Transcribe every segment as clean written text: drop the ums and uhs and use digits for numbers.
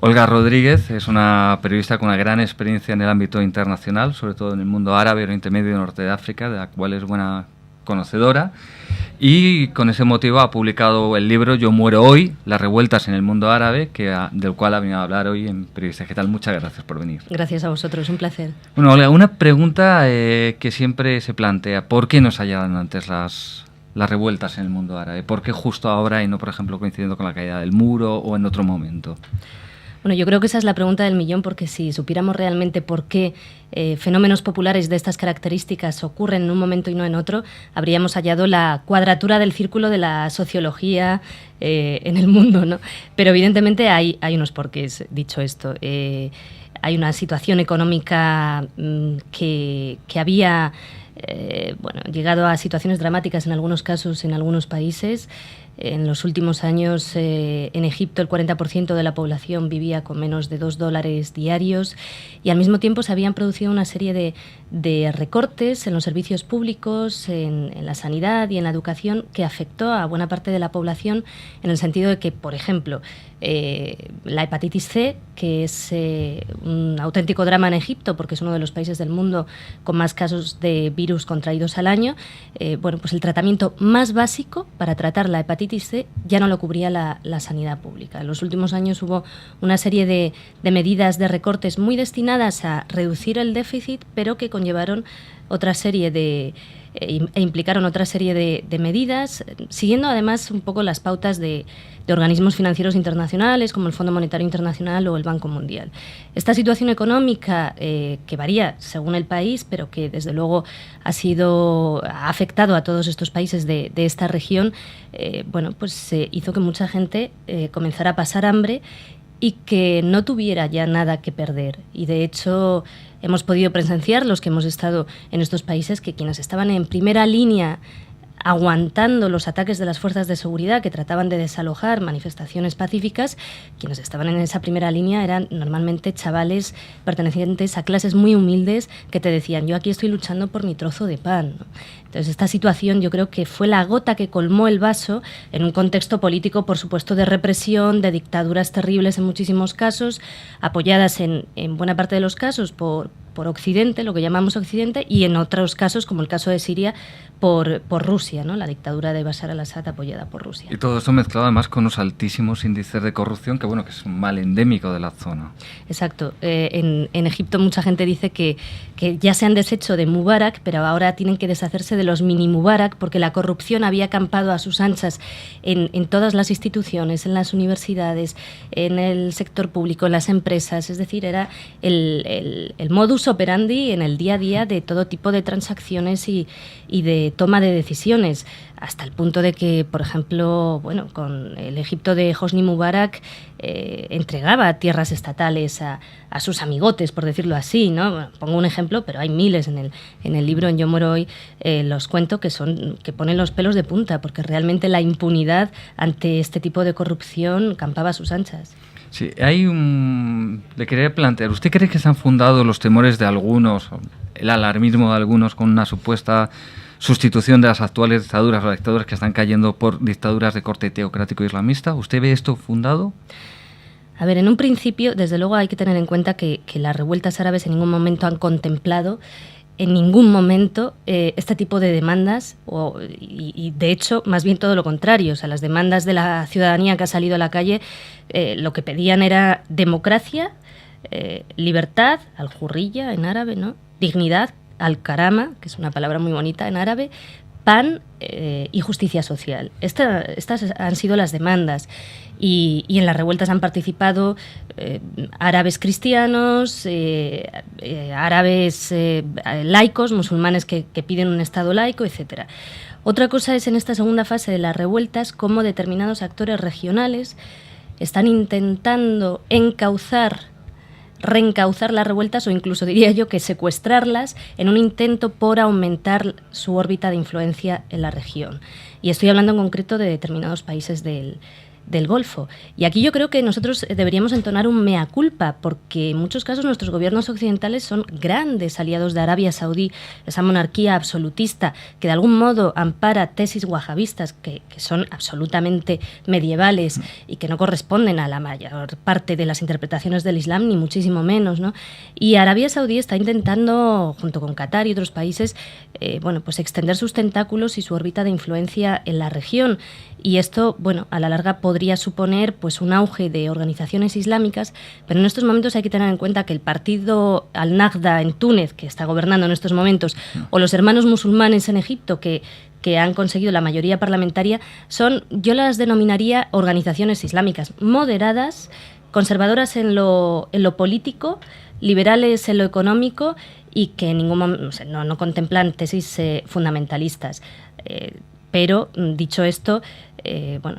Olga Rodríguez es una periodista con una gran experiencia en el ámbito internacional, sobre todo en el mundo árabe, Oriente Medio y Norte de África, de la cual es buena conocedora. Y con ese motivo ha publicado el libro Yo muero hoy, las revueltas en el mundo árabe, del cual ha venido a hablar hoy en Periodistas. ¿Qué tal? Muchas gracias por venir. Gracias a vosotros, un placer. Bueno, Olga, una pregunta que siempre se plantea. ¿Por qué no se hallaban antes las revueltas en el mundo árabe? ¿Por qué justo ahora y no, por ejemplo, coincidiendo con la caída del muro o en otro momento? Bueno, yo creo que esa es la pregunta del millón, porque si supiéramos realmente por qué fenómenos populares de estas características ocurren en un momento y no en otro, habríamos hallado la cuadratura del círculo de la sociología en el mundo, ¿no? Pero evidentemente hay unos porqués, dicho esto. Hay una situación económica que había llegado a situaciones dramáticas en algunos casos, en algunos países. En los últimos años, en Egipto, el 40% de la población vivía con menos de $2 diarios y al mismo tiempo se habían producido una serie de recortes en los servicios públicos, en la sanidad y en la educación que afectó a buena parte de la población en el sentido de que, por ejemplo, la hepatitis C, que es un auténtico drama en Egipto porque es uno de los países del mundo con más casos de virus contraídos al año, pues el tratamiento más básico para tratar la hepatitis C ya no lo cubría la sanidad pública. En los últimos años hubo una serie de medidas de recortes muy destinadas a reducir el déficit, pero que conllevaron otra serie e implicaron otra serie de medidas, siguiendo además un poco las pautas de organismos financieros internacionales como el Fondo Monetario Internacional o el Banco Mundial. Esta situación económica que varía según el país, pero que desde luego ha afectado a todos estos países de esta región, hizo que mucha gente comenzara a pasar hambre y que no tuviera ya nada que perder. Y de hecho hemos podido presenciar, los que hemos estado en estos países, que quienes estaban en primera línea aguantando los ataques de las fuerzas de seguridad que trataban de desalojar manifestaciones pacíficas, quienes estaban en esa primera línea eran normalmente chavales pertenecientes a clases muy humildes que te decían: yo aquí estoy luchando por mi trozo de pan, ¿no? Entonces esta situación yo creo que fue la gota que colmó el vaso en un contexto político, por supuesto, de represión, de dictaduras terribles en muchísimos casos, apoyadas en buena parte de los casos por Occidente, lo que llamamos Occidente, y en otros casos, como el caso de Siria, por Rusia, ¿no? La dictadura de Bashar al-Assad apoyada por Rusia. Y todo eso mezclado además con unos altísimos índices de corrupción que es un mal endémico de la zona. Exacto. En Egipto mucha gente dice que ya se han deshecho de Mubarak, pero ahora tienen que deshacerse de los mini Mubarak porque la corrupción había acampado a sus anchas en todas las instituciones, en las universidades, en el sector público, en las empresas. Es decir, era el modus operandi en el día a día de todo tipo de transacciones y de toma de decisiones, hasta el punto de que, por ejemplo, con el Egipto de Hosni Mubarak entregaba tierras estatales a sus amigotes, por decirlo así, ¿no? Bueno, pongo un ejemplo, pero hay miles en el libro, en Yo muero hoy, los cuento que ponen los pelos de punta, porque realmente la impunidad ante este tipo de corrupción campaba a sus anchas. Sí, le quería plantear, ¿usted cree que se han fundado los temores de algunos, el alarmismo de algunos con una supuesta sustitución de las actuales dictaduras o dictaduras que están cayendo por dictaduras de corte teocrático islamista? ¿Usted ve esto fundado? A ver, en un principio, desde luego hay que tener en cuenta que las revueltas árabes en ningún momento han contemplado en ningún momento este tipo de demandas y de hecho más bien todo lo contrario. O sea, las demandas de la ciudadanía que ha salido a la calle lo que pedían era democracia, libertad, al-hurriya en árabe, ¿no? Dignidad, al-karama, que es una palabra muy bonita en árabe, pan y justicia social. Estas han sido las demandas. Y en las revueltas han participado árabes cristianos, árabes laicos, musulmanes que piden un Estado laico, etc. Otra cosa es en esta segunda fase de las revueltas cómo determinados actores regionales están intentando reencauzar las revueltas o incluso diría yo que secuestrarlas en un intento por aumentar su órbita de influencia en la región. Y estoy hablando en concreto de determinados países del del Golfo. Y aquí yo creo que nosotros deberíamos entonar un mea culpa, porque en muchos casos nuestros gobiernos occidentales son grandes aliados de Arabia Saudí, esa monarquía absolutista que de algún modo ampara tesis wahabistas que son absolutamente medievales y que no corresponden a la mayor parte de las interpretaciones del Islam, ni muchísimo menos, ¿no? Y Arabia Saudí está intentando, junto con Qatar y otros países, pues extender sus tentáculos y su órbita de influencia en la región. Y esto, a la larga podría suponer pues un auge de organizaciones islámicas, pero en estos momentos hay que tener en cuenta que el partido Al-Nahda en Túnez, que está gobernando en estos momentos, o los hermanos musulmanes en Egipto, que han conseguido la mayoría parlamentaria, yo las denominaría organizaciones islámicas moderadas, conservadoras en lo político, liberales en lo económico y que en ningún momento no contemplan tesis fundamentalistas. Pero, dicho esto,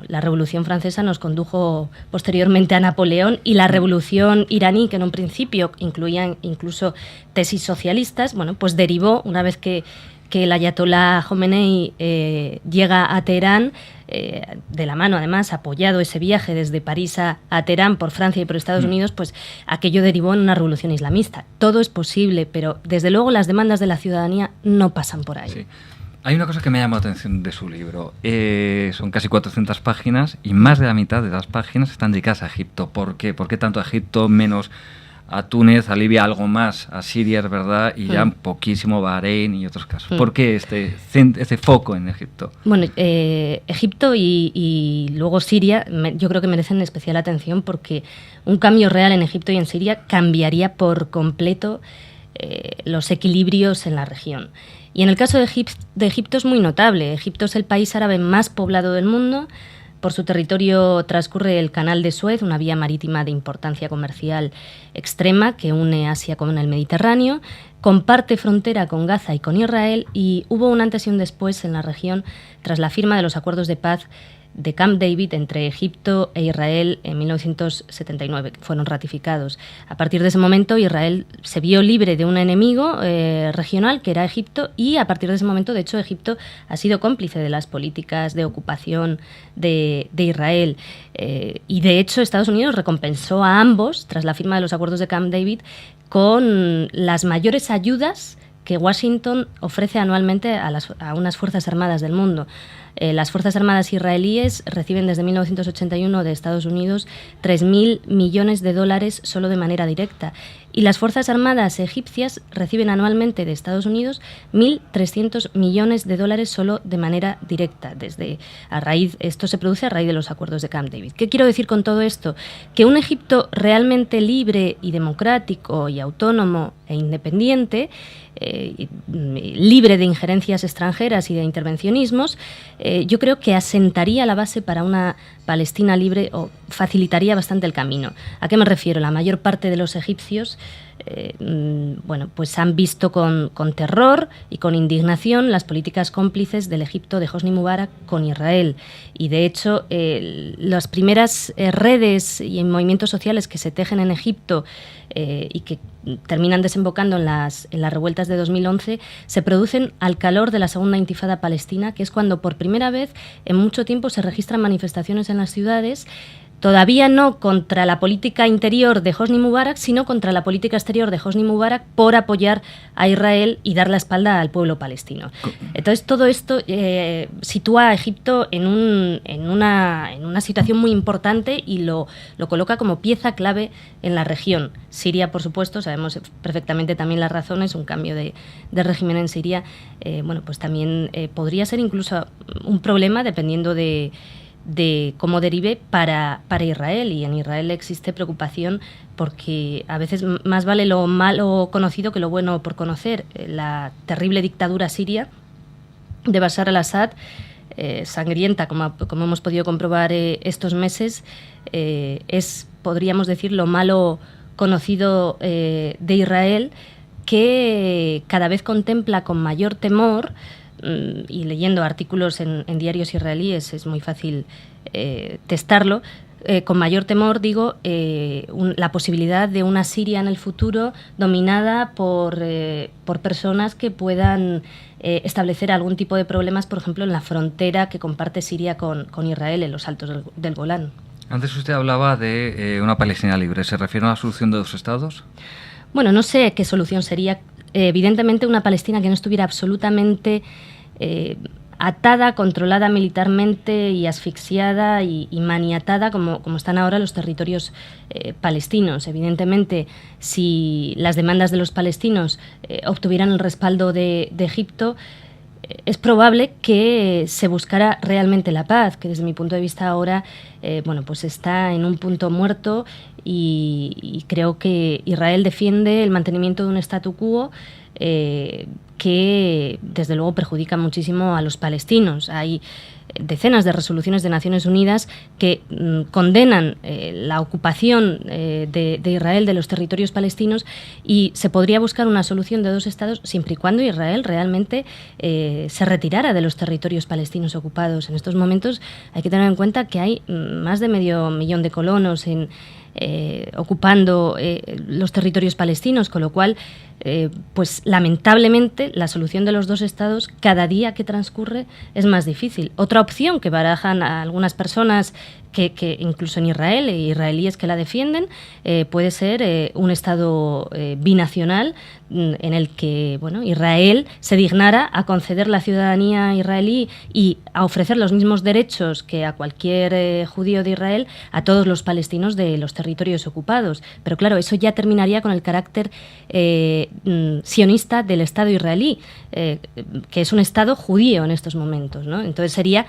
la Revolución Francesa nos condujo posteriormente a Napoleón, y la Revolución iraní, que en un principio incluía incluso tesis socialistas, pues derivó, una vez que el ayatolá Jomenei llega a Teherán, de la mano, además, apoyado ese viaje desde París a Teherán por Francia y por Estados Unidos, pues aquello derivó en una revolución islamista. Todo es posible, pero desde luego las demandas de la ciudadanía no pasan por ahí. Sí. Hay una cosa que me llamó la atención de su libro. Son casi 400 páginas y más de la mitad de las páginas están dedicadas a Egipto. ¿Por qué? ¿Por qué tanto a Egipto, menos a Túnez, a Libia, algo más, a Siria, es verdad, y ya poquísimo Bahrein y otros casos? ¿Por qué este foco en Egipto? Bueno, Egipto y luego Siria yo creo que merecen especial atención, porque un cambio real en Egipto y en Siria cambiaría por completo los equilibrios en la región. Y en el caso de Egipto es muy notable. Egipto es el país árabe más poblado del mundo. Por su territorio transcurre el Canal de Suez, una vía marítima de importancia comercial extrema que une Asia con el Mediterráneo. Comparte frontera con Gaza y con Israel, y hubo un antes y un después en la región tras la firma de los acuerdos de paz de Camp David entre Egipto e Israel en 1979, que fueron ratificados. A partir de ese momento, Israel se vio libre de un enemigo regional, que era Egipto, y a partir de ese momento, de hecho, Egipto ha sido cómplice de las políticas de ocupación de Israel. Y, de hecho, Estados Unidos recompensó a ambos, tras la firma de los acuerdos de Camp David, con las mayores ayudas que Washington ofrece anualmente a unas fuerzas armadas del mundo. Las Fuerzas Armadas israelíes reciben desde 1981 de Estados Unidos 3.000 millones de dólares solo de manera directa. Y las Fuerzas Armadas egipcias reciben anualmente de Estados Unidos 1.300 millones de dólares solo de manera directa. Esto se produce a raíz de los acuerdos de Camp David. ¿Qué quiero decir con todo esto? Que un Egipto realmente libre y democrático y autónomo e independiente, libre de injerencias extranjeras y de intervencionismos, yo creo que asentaría la base para una Palestina libre, o facilitaría bastante el camino. ¿A qué me refiero? La mayor parte de los egipcios pues han visto con terror y con indignación las políticas cómplices del Egipto de Hosni Mubarak con Israel. Y, de hecho, las primeras redes y movimientos sociales que se tejen en Egipto y que terminan desembocando en las revueltas de 2011 se producen al calor de la segunda intifada palestina, que es cuando por primera vez en mucho tiempo se registran manifestaciones en las ciudades, todavía no contra la política interior de Hosni Mubarak, sino contra la política exterior de Hosni Mubarak por apoyar a Israel y dar la espalda al pueblo palestino. Entonces, todo esto sitúa a Egipto en una situación muy importante y lo coloca como pieza clave en la región. Siria, por supuesto, sabemos perfectamente también las razones. Un cambio de régimen en Siria, pues también podría ser incluso un problema, dependiendo de cómo derive para Israel. Y en Israel existe preocupación porque a veces más vale lo malo conocido que lo bueno por conocer. La terrible dictadura siria de Bashar al-Assad, sangrienta, como hemos podido comprobar estos meses, es, podríamos decir, lo malo conocido de Israel, que cada vez contempla con mayor temor, y leyendo artículos en diarios israelíes es muy fácil testarlo, con mayor temor, digo, la posibilidad de una Siria en el futuro dominada por personas que puedan establecer algún tipo de problemas, por ejemplo, en la frontera que comparte Siria con Israel, en los altos del Golán. Antes usted hablaba de una Palestina libre. ¿Se refiere a la solución de dos estados? Bueno, no sé qué solución sería. Evidentemente una Palestina que no estuviera absolutamente atada, controlada militarmente y asfixiada y maniatada como están ahora los territorios palestinos. Evidentemente, si las demandas de los palestinos obtuvieran el respaldo de Egipto, es probable que se buscara realmente la paz, que desde mi punto de vista ahora pues está en un punto muerto y creo que Israel defiende el mantenimiento de un statu quo que desde luego perjudica muchísimo a los palestinos. Hay decenas de resoluciones de Naciones Unidas que condenan la ocupación de Israel de los territorios palestinos, y se podría buscar una solución de dos estados siempre y cuando Israel realmente se retirara de los territorios palestinos ocupados. En estos momentos hay que tener en cuenta que hay más de 500.000 de colonos ocupando los territorios palestinos, con lo cual pues lamentablemente la solución de los dos estados cada día que transcurre es más difícil. Otra opción que barajan a algunas personas que incluso en Israel, israelíes que la defienden, puede ser un estado binacional en el que Israel se dignara a conceder la ciudadanía israelí y a ofrecer los mismos derechos que a cualquier judío de Israel a todos los palestinos de los territorios ocupados. Pero claro, eso ya terminaría con el carácter sionista del Estado israelí, que es un Estado judío en estos momentos, ¿no? Entonces sería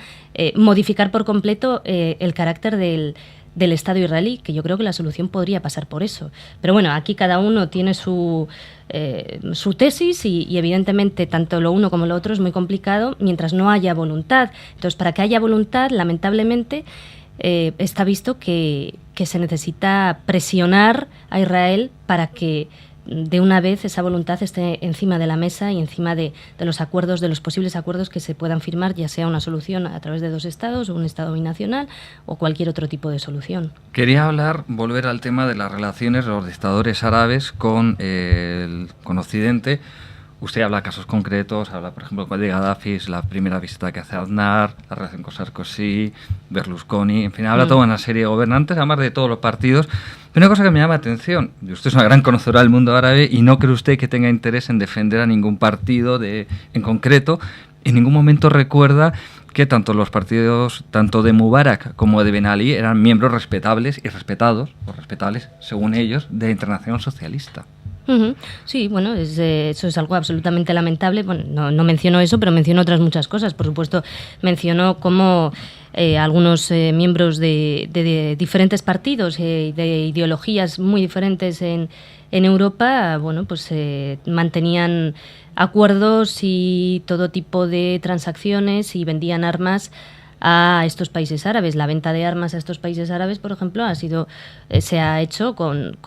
modificar por completo el carácter del Estado israelí, que yo creo que la solución podría pasar por eso. Pero bueno, aquí cada uno tiene su tesis y evidentemente tanto lo uno como lo otro es muy complicado mientras no haya voluntad. Entonces, para que haya voluntad, lamentablemente, está visto que se necesita presionar a Israel para que de una vez esa voluntad esté encima de la mesa y encima de los acuerdos, de los posibles acuerdos que se puedan firmar, ya sea una solución a través de dos estados o un estado binacional o cualquier otro tipo de solución. Quería volver al tema de las relaciones de los dictadores árabes con Occidente. Usted habla de casos concretos, habla, por ejemplo, de Gaddafi, la primera visita que hace a Aznar, la relación con Sarkozy, Berlusconi, en fin, habla toda una serie de gobernantes, además de todos los partidos. Pero una cosa que me llama la atención, y usted es una gran conocedora del mundo árabe y no cree usted que tenga interés en defender a ningún partido en concreto, en ningún momento recuerda que tanto los partidos, tanto de Mubarak como de Ben Ali, eran miembros respetables y respetados, o respetables según ellos, de la Internacional Socialista. Sí, bueno, eso es algo absolutamente lamentable. Bueno, no menciono eso, pero menciono otras muchas cosas. Por supuesto, mencionó cómo algunos miembros de diferentes partidos de ideologías muy diferentes en Europa, pues mantenían acuerdos y todo tipo de transacciones y vendían armas a estos países árabes. La venta de armas a estos países árabes, por ejemplo, se ha hecho con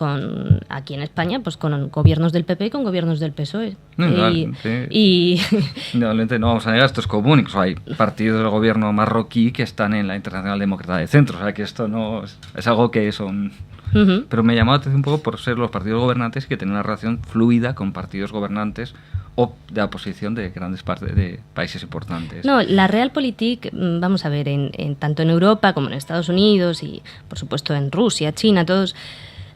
aquí en España, pues con gobiernos del PP y con gobiernos del PSOE. Indudablemente no vamos a negar, esto es común. Incluso hay partidos del gobierno marroquí que están en la Internacional Demócrata de Centro. O sea, que esto no es algo que son... Pero me llamó la atención un poco por ser los partidos gobernantes que tienen una relación fluida con partidos gobernantes o de la oposición de grandes partes de países importantes. No, la Realpolitik, vamos a ver, tanto en Europa como en Estados Unidos y, por supuesto, en Rusia, China, todos...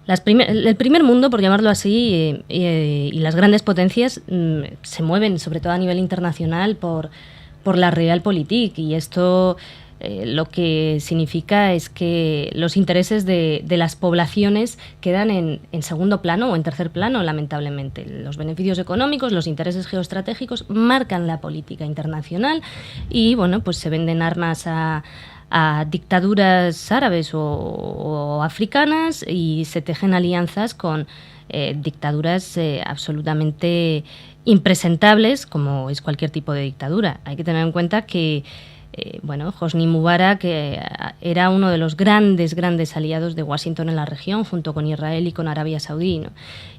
el primer mundo, por llamarlo así, y las grandes potencias se mueven, sobre todo a nivel internacional, por la Realpolitik, y esto... lo que significa es que los intereses de las poblaciones quedan en segundo plano o en tercer plano, lamentablemente. Los beneficios económicos, los intereses geoestratégicos marcan la política internacional y, pues se venden armas a dictaduras árabes o africanas y se tejen alianzas con dictaduras absolutamente impresentables, como es cualquier tipo de dictadura. Hay que tener en cuenta que Hosni Mubarak era uno de los grandes aliados de Washington en la región, junto con Israel y con Arabia Saudí, ¿no?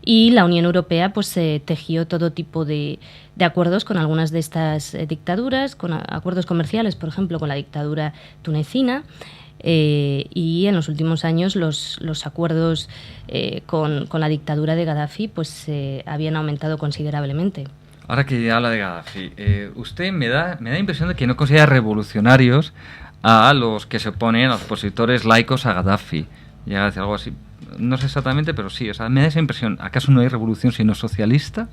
Y la Unión Europea pues tejió todo tipo de acuerdos con algunas de estas dictaduras, con acuerdos comerciales, por ejemplo, con la dictadura tunecina, y en los últimos años los acuerdos con la dictadura de Gaddafi pues habían aumentado considerablemente. Ahora que habla de Gaddafi, usted me da impresión de que no considera revolucionarios a los que se oponen, a los opositores laicos a Gaddafi. Llega a decir algo así, no sé exactamente, pero sí, o sea, me da esa impresión. ¿Acaso no hay revolución sino socialista?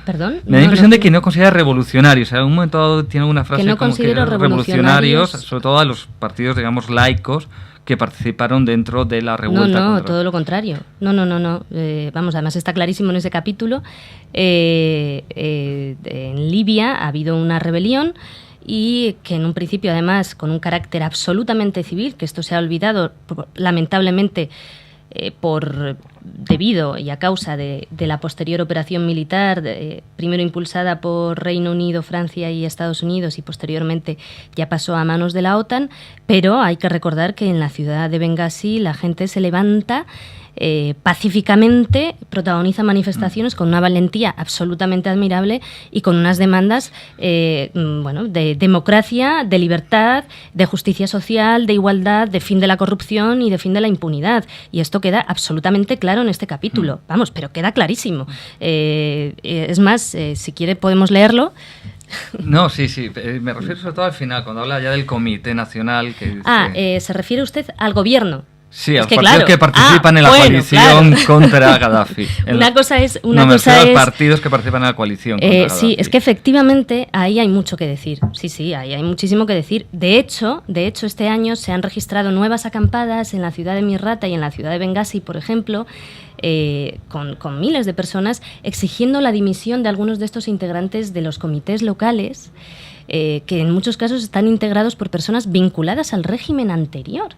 ¿Perdón? Me da la impresión de que no considera revolucionarios. O sea, en un momento dado tiene una frase que no como que revolucionarios, sobre todo a los partidos, digamos, laicos que participaron dentro de la revuelta. No, todo lo contrario. No. Vamos, además está clarísimo en ese capítulo. En Libia ha habido una rebelión y que en un principio, además, con un carácter absolutamente civil, que esto se ha olvidado, lamentablemente, debido y a causa de la posterior operación militar, primero impulsada por Reino Unido, Francia y Estados Unidos, y posteriormente ya pasó a manos de la OTAN, pero hay que recordar que en la ciudad de Bengasi la gente se levanta pacíficamente, protagoniza manifestaciones con una valentía absolutamente admirable y con unas demandas de democracia, de libertad, de justicia social, de igualdad, de fin de la corrupción y de fin de la impunidad. Y esto queda absolutamente claro en este capítulo. Vamos, pero queda clarísimo. Es más, si quiere podemos leerlo. No, sí, me refiero sobre todo al final, cuando habla ya del Comité Nacional. Que se refiere usted al gobierno. Sí, a los partidos que participan en la coalición contra Gaddafi. Una cosa es... los partidos que participan en la coalición contra Gaddafi. Sí, es que efectivamente ahí hay mucho que decir. Sí, ahí hay muchísimo que decir. De hecho, este año se han registrado nuevas acampadas en la ciudad de Misrata y en la ciudad de Bengasi, por ejemplo, con miles de personas exigiendo la dimisión de algunos de estos integrantes de los comités locales, que en muchos casos están integrados por personas vinculadas al régimen anterior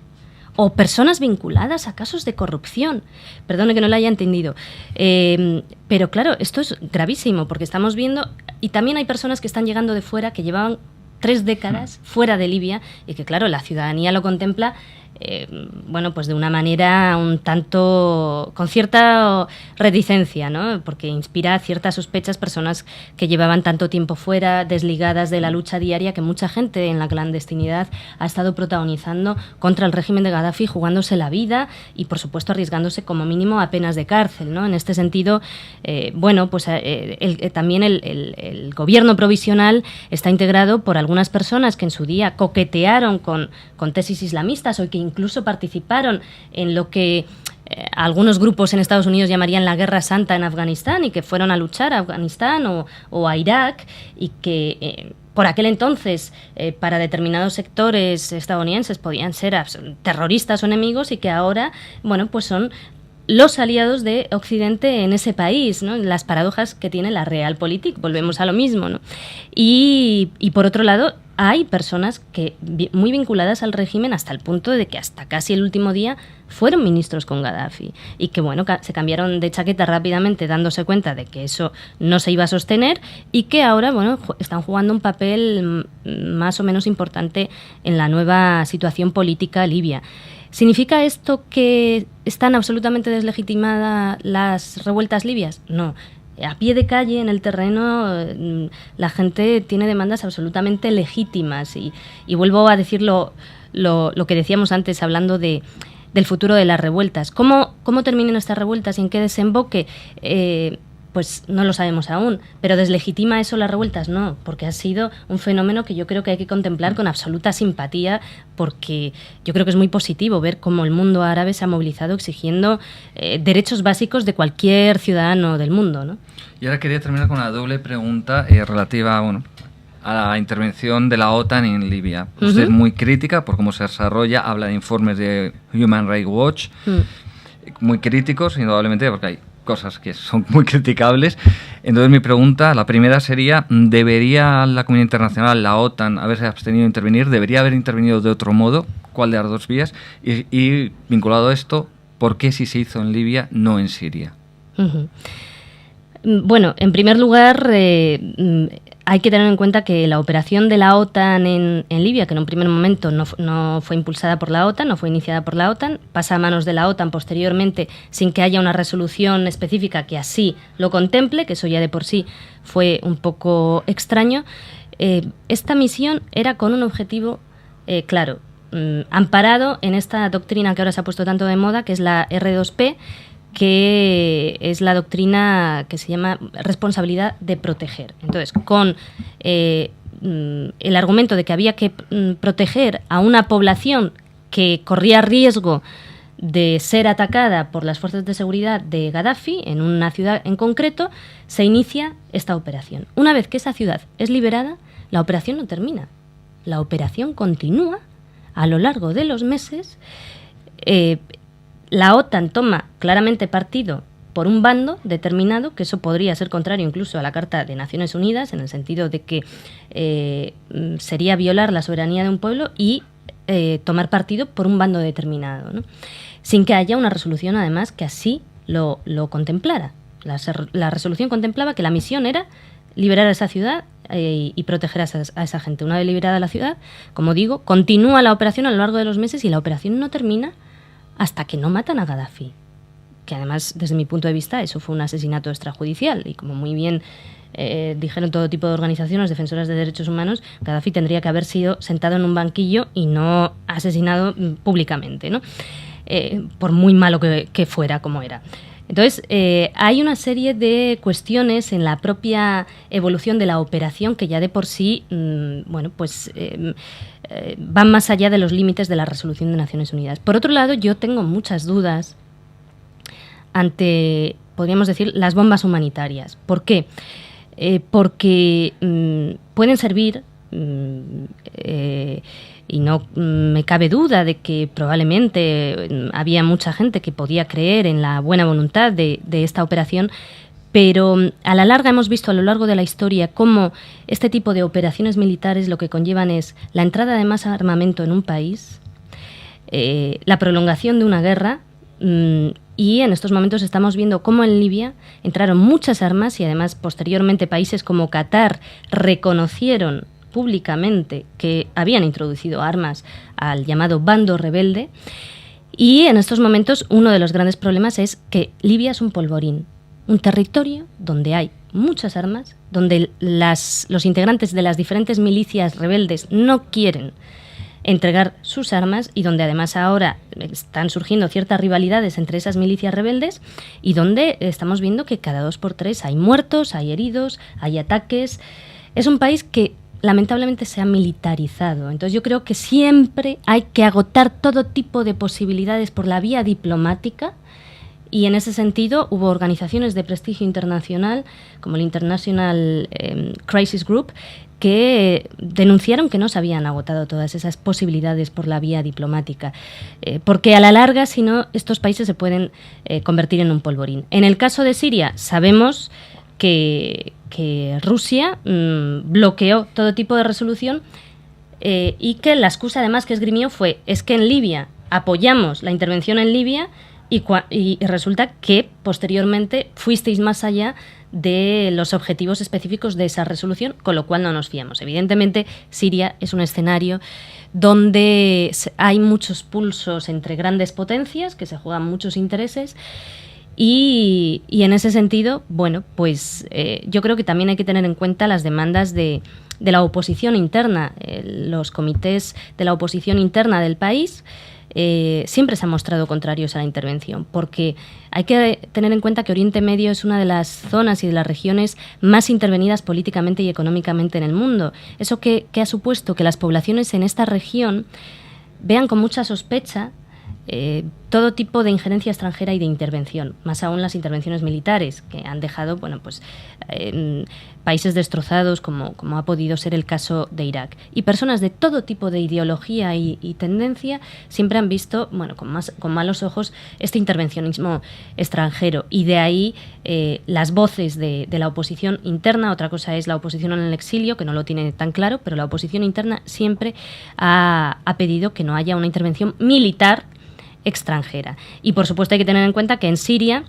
o personas vinculadas a casos de corrupción. Perdone que no lo haya entendido. Pero claro, esto es gravísimo porque estamos viendo, y también hay personas que están llegando de fuera que llevaban 3 décadas fuera de Libia y que claro, la ciudadanía lo contempla pues de una manera un tanto con cierta reticencia, ¿no? Porque inspira ciertas sospechas personas que llevaban tanto tiempo fuera, desligadas de la lucha diaria que mucha gente en la clandestinidad ha estado protagonizando contra el régimen de Gaddafi, jugándose la vida y por supuesto arriesgándose como mínimo a penas de cárcel, ¿no? En este sentido, también el gobierno provisional está integrado por algunas personas que en su día coquetearon con tesis islamistas o que incluso participaron en lo que algunos grupos en Estados Unidos llamarían la Guerra Santa en Afganistán y que fueron a luchar a Afganistán o a Irak y que por aquel entonces para determinados sectores estadounidenses podían ser terroristas o enemigos y que ahora, pues son los aliados de Occidente en ese país, ¿no? Las paradojas que tiene la realpolitik, volvemos a lo mismo, ¿no? Y por otro lado, hay personas que muy vinculadas al régimen hasta el punto de que hasta casi el último día fueron ministros con Gaddafi y que se cambiaron de chaqueta rápidamente dándose cuenta de que eso no se iba a sostener y que ahora están jugando un papel más o menos importante en la nueva situación política libia. ¿Significa esto que están absolutamente deslegitimadas las revueltas libias? No. A pie de calle, en el terreno, la gente tiene demandas absolutamente legítimas y vuelvo a decir lo que decíamos antes hablando del futuro de las revueltas. ¿Cómo terminan estas revueltas y en qué desemboque? Pues no lo sabemos aún, pero ¿deslegitima eso las revueltas? No, porque ha sido un fenómeno que yo creo que hay que contemplar con absoluta simpatía, porque yo creo que es muy positivo ver cómo el mundo árabe se ha movilizado exigiendo derechos básicos de cualquier ciudadano del mundo, ¿no? Y ahora quería terminar con una doble pregunta relativa a la intervención de la OTAN en Libia. Usted es muy crítica por cómo se desarrolla, habla de informes de Human Rights Watch, muy críticos, indudablemente, porque hay cosas que son muy criticables. Entonces mi pregunta, la primera sería, ¿debería la comunidad internacional, la OTAN, haberse abstenido de intervenir? ¿Debería haber intervenido de otro modo? ¿Cuál de las dos vías? Y vinculado a esto, ¿por qué si se hizo en Libia, no en Siria? Bueno, en primer lugar, hay que tener en cuenta que la operación de la OTAN en Libia, que en un primer momento no fue impulsada por la OTAN, no fue iniciada por la OTAN, pasa a manos de la OTAN posteriormente sin que haya una resolución específica que así lo contemple, que eso ya de por sí fue un poco extraño. Esta misión era con un objetivo claro, amparado en esta doctrina que ahora se ha puesto tanto de moda, que es la R2P, que es la doctrina que se llama responsabilidad de proteger. Entonces, con el argumento de que había que proteger a una población que corría riesgo de ser atacada por las fuerzas de seguridad de Gaddafi en una ciudad en concreto, se inicia esta operación. Una vez que esa ciudad es liberada, la operación no termina. La operación continúa a lo largo de los meses. La OTAN toma claramente partido por un bando determinado, que eso podría ser contrario incluso a la Carta de Naciones Unidas, en el sentido de que sería violar la soberanía de un pueblo y tomar partido por un bando determinado, ¿no? Sin que haya una resolución, además, que así lo contemplara. La resolución contemplaba que la misión era liberar a esa ciudad y proteger a esa gente. Una vez liberada la ciudad, como digo, continúa la operación a lo largo de los meses y la operación no termina hasta que no matan a Gaddafi. Que además, desde mi punto de vista, eso fue un asesinato extrajudicial y como muy bien dijeron todo tipo de organizaciones defensoras de derechos humanos, Gaddafi tendría que haber sido sentado en un banquillo y no asesinado públicamente, ¿no? Por muy malo que fuera como era. Entonces, hay una serie de cuestiones en la propia evolución de la operación que ya de por sí, van más allá de los límites de la resolución de Naciones Unidas. Por otro lado, yo tengo muchas dudas ante, podríamos decir, las bombas humanitarias. ¿Por qué? Porque pueden servir, y no me cabe duda de que probablemente había mucha gente que podía creer en la buena voluntad de esta operación, pero a la larga hemos visto a lo largo de la historia cómo este tipo de operaciones militares lo que conllevan es la entrada de más armamento en un país, la prolongación de una guerra, y en estos momentos estamos viendo cómo en Libia entraron muchas armas y además posteriormente países como Qatar reconocieron públicamente que habían introducido armas al llamado bando rebelde. Y en estos momentos uno de los grandes problemas es que Libia es un polvorín, un territorio donde hay muchas armas, donde los integrantes de las diferentes milicias rebeldes no quieren entregar sus armas y donde además ahora están surgiendo ciertas rivalidades entre esas milicias rebeldes y donde estamos viendo que cada 2 por 3 hay muertos, hay heridos, hay ataques. Es un país que lamentablemente se ha militarizado. Entonces yo creo que siempre hay que agotar todo tipo de posibilidades por la vía diplomática y en ese sentido hubo organizaciones de prestigio internacional como el International Crisis Group que denunciaron que no se habían agotado todas esas posibilidades por la vía diplomática, porque a la larga, si no, estos países se pueden convertir en un polvorín. En el caso de Siria, sabemos que Rusia bloqueó todo tipo de resolución y que la excusa además que esgrimió es que en Libia apoyamos la intervención en Libia y resulta que posteriormente fuisteis más allá de los objetivos específicos de esa resolución, con lo cual no nos fiamos. Evidentemente, Siria es un escenario donde hay muchos pulsos entre grandes potencias, que se juegan muchos intereses, y en ese sentido, bueno, pues yo creo que también hay que tener en cuenta las demandas de la oposición interna. Los comités de la oposición interna del país siempre se han mostrado contrarios a la intervención, porque hay que tener en cuenta que Oriente Medio es una de las zonas y de las regiones más intervenidas políticamente y económicamente en el mundo. Eso que ha supuesto que las poblaciones en esta región vean con mucha sospecha todo tipo de injerencia extranjera y de intervención, más aún las intervenciones militares que han dejado, bueno, pues países destrozados como ha podido ser el caso de Irak. Y personas de todo tipo de ideología y tendencia siempre han visto, bueno, con malos ojos este intervencionismo extranjero, y de ahí las voces de la oposición interna. Otra cosa es la oposición en el exilio, que no lo tiene tan claro, pero la oposición interna siempre ha pedido que no haya una intervención militar extranjera. Y por supuesto hay que tener en cuenta que en Siria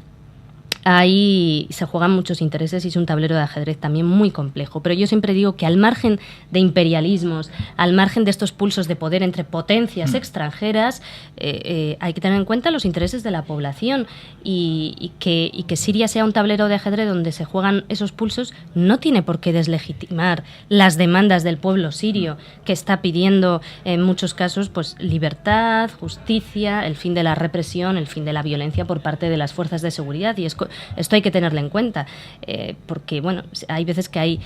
ahí se juegan muchos intereses y es un tablero de ajedrez también muy complejo. Pero yo siempre digo que al margen de imperialismos, al margen de estos pulsos de poder entre potencias extranjeras, hay que tener en cuenta los intereses de la población y que Siria sea un tablero de ajedrez donde se juegan esos pulsos no tiene por qué deslegitimar las demandas del pueblo sirio, que está pidiendo en muchos casos pues libertad, justicia, el fin de la represión, el fin de la violencia por parte de las fuerzas de seguridad. Y esto hay que tenerlo en cuenta, porque bueno, hay veces que hay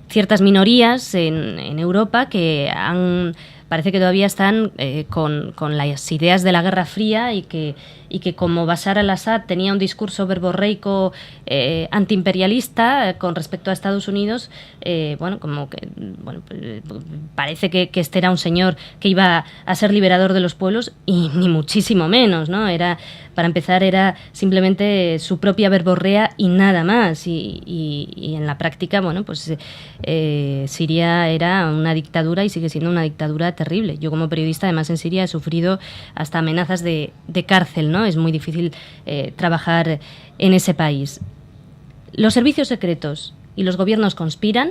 ciertas minorías en Europa que parece que todavía están con las ideas de la Guerra Fría y que como Bashar al-Assad tenía un discurso verborreico antiimperialista con respecto a Estados Unidos, parece que este era un señor que iba a ser liberador de los pueblos, y ni muchísimo menos, ¿no? Para empezar, era simplemente su propia verborrea y nada más, y en la práctica, Siria era una dictadura y sigue siendo una dictadura terrible. Yo, como periodista, además, en Siria he sufrido hasta amenazas de cárcel, ¿no? Es muy difícil trabajar en ese país. Los servicios secretos y los gobiernos conspiran,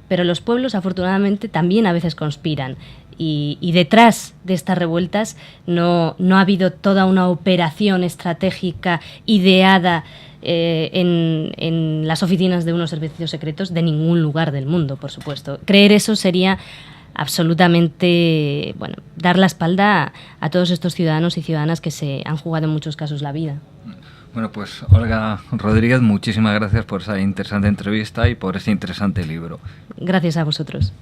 pero los pueblos, afortunadamente, también a veces conspiran. Y detrás de estas revueltas no ha habido toda una operación estratégica ideada en las oficinas de unos servicios secretos de ningún lugar del mundo, por supuesto. Creer eso sería absolutamente, dar la espalda a todos estos ciudadanos y ciudadanas que se han jugado en muchos casos la vida. Bueno, pues Olga Rodríguez, muchísimas gracias por esa interesante entrevista y por ese interesante libro. Gracias a vosotros.